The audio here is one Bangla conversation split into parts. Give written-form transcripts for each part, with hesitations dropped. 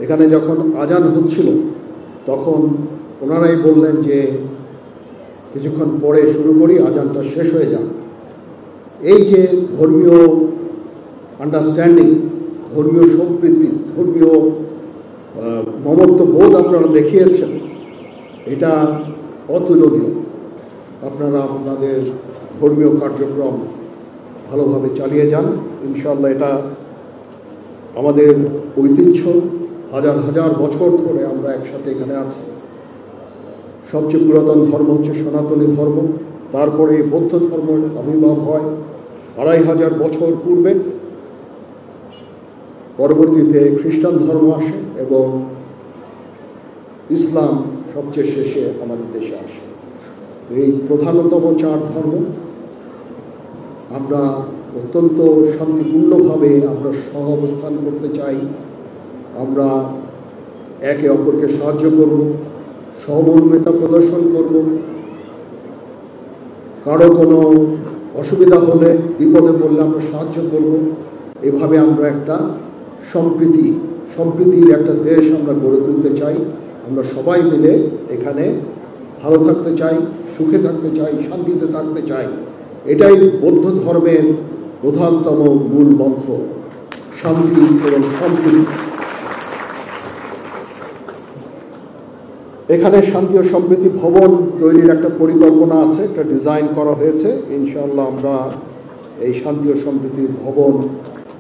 এখানে যখন আজান হচ্ছিল তখন ওনারাই বললেন যে কিছুক্ষণ পরে শুরু করি, আজানটা শেষ হয়ে যাক। এই যে ধর্মীয় আন্ডারস্ট্যান্ডিং, ধর্মীয় সম্প্রীতি, ধর্মীয় মমত্ববোধ আপনারা দেখিয়েছেন, এটা অতুলনীয়। আপনারা আপনাদের ধর্মীয় কার্যক্রম ভালোভাবে চালিয়ে যান। ইনশাআল্লাহ এটা আমাদের ঐতিহ্য, হাজার হাজার বছর ধরে আমরা একসাথে এখানে আছি। সবচেয়ে পুরাতন ধর্ম হচ্ছে সনাতনী ধর্ম, তারপরে বৌদ্ধ ধর্মের আবির্ভাব হয় 2500 বছর পূর্বে, পরবর্তীতে খ্রিস্টান ধর্ম আসে এবং ইসলাম সবচেয়ে শেষে আমাদের দেশে আসে। এই প্রধানতম 4 ধর্ম আমরা অত্যন্ত শান্তিপূর্ণভাবে আমরা সহ অবস্থান করতে চাই। আমরা একে অপরকে সাহায্য করব, সহমর্মিতা প্রদর্শন করব, কারো কোনো অসুবিধা হলে, বিপদে পড়লে আমরা সাহায্য করব। এভাবে আমরা একটা সম্প্রীতির একটা দেশ আমরা গড়ে তুলতে চাই। আমরা সবাই মিলে এখানে ভালো থাকতে চাই, সুখে থাকতে চাই, শান্তিতে থাকতে চাই। এটাই বৌদ্ধ ধর্মের প্রধানতম মূল মন্ত্র, শান্তি এবং সম্প্রীতি। এখানে শান্তি ও সম্প্রীতি ভবন তৈরির একটা পরিকল্পনা আছে, একটা ডিজাইন করা হয়েছে। ইনশাআল্লাহ আমরা এই শান্তি ও সম্প্রীতির ভবন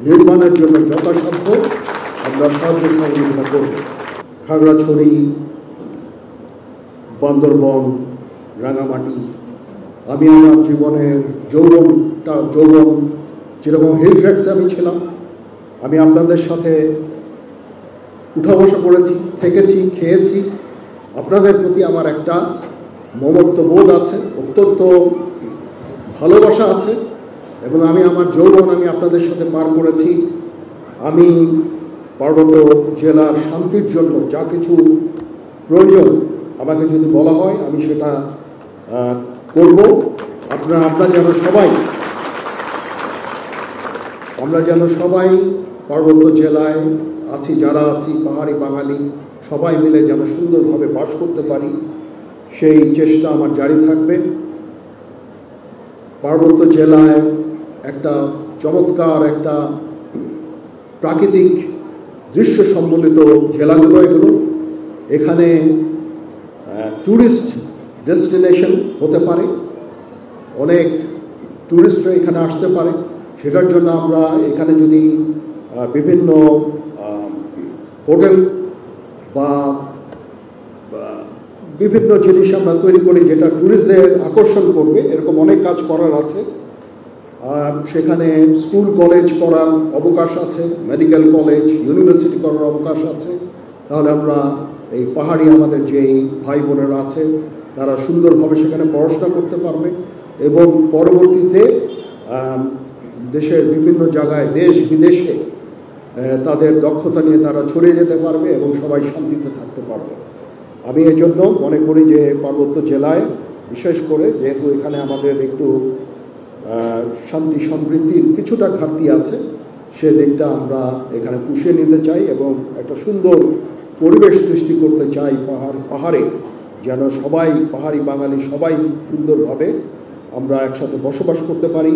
নির্মাণের জন্য যথাসাধ্য আমরা সাহায্য সহযোগিতা করব। খাগড়াছড়ি, বান্দরবন, রাঙামাটি, আমি আমার জীবনের যৌবন যেরকম হিল ট্র্যাক্সে আমি ছিলাম, আমি আপনাদের সাথে উঠা বসা করেছি, থেকেছি, খেয়েছি। আপনাদের প্রতি আমার একটা মমত্ববোধ আছে, অত্যন্ত ভালোবাসা আছে এবং আমি আমার যৌবন আমি আপনাদের সাথে পার করেছি। আমি পার্বত্য জেলার শান্তির জন্য যা কিছু প্রয়োজন আমাকে যদি বলা হয় আমি সেটা করব। আমরা যেন সবাই পার্বত্য জেলায় আছি, যারা আছি পাহাড়ি বাঙালি, সবাই মিলে যেন সুন্দরভাবে বাস করতে পারি, সেই চেষ্টা আমার জারি থাকবে। পার্বত্য জেলায় একটা চমৎকার একটা প্রাকৃতিক দৃশ্য সম্বলিত জেলাগুলো এগুলো। এখানে ট্যুরিস্ট ডেস্টিনেশন হতে পারে, অনেক ট্যুরিস্টরা এখানে আসতে পারে। সেটার জন্য আমরা এখানে যদি বিভিন্ন হোটেল বা বিভিন্ন জিনিস আমরা তৈরি করি যেটা ট্যুরিস্টদের আকর্ষণ করবে, এরকম অনেক কাজ করার আছে। সেখানে স্কুল কলেজ করার অবকাশ আছে, মেডিকেল কলেজ, ইউনিভার্সিটি করার অবকাশ আছে। তাহলে আমরা এই পাহাড়ি আমাদের যেই ভাই বোনেরা আছে তারা সুন্দরভাবে সেখানে পড়াশোনা করতে পারবে এবং পরবর্তীতে দেশের বিভিন্ন জায়গায়, দেশ বিদেশে তাদের দক্ষতা নিয়ে তারা ছড়িয়ে যেতে পারবে এবং সবাই শান্তিতে থাকতে পারবে। আমি এই জন্য মনে করি যে পার্বত্য জেলায় বিশেষ করে, যেহেতু এখানে আমাদের একটু শান্তি সম্প্রীতির কিছুটা ঘাটতি আছে, সে দিকটা আমরা এখানে পুষিয়ে নিতে চাই এবং একটা সুন্দর পরিবেশ সৃষ্টি করতে চাই পাহাড়ে, যেন সবাই পাহাড়ি বাঙালি সবাই সুন্দরভাবে আমরা একসাথে বসবাস করতে পারি।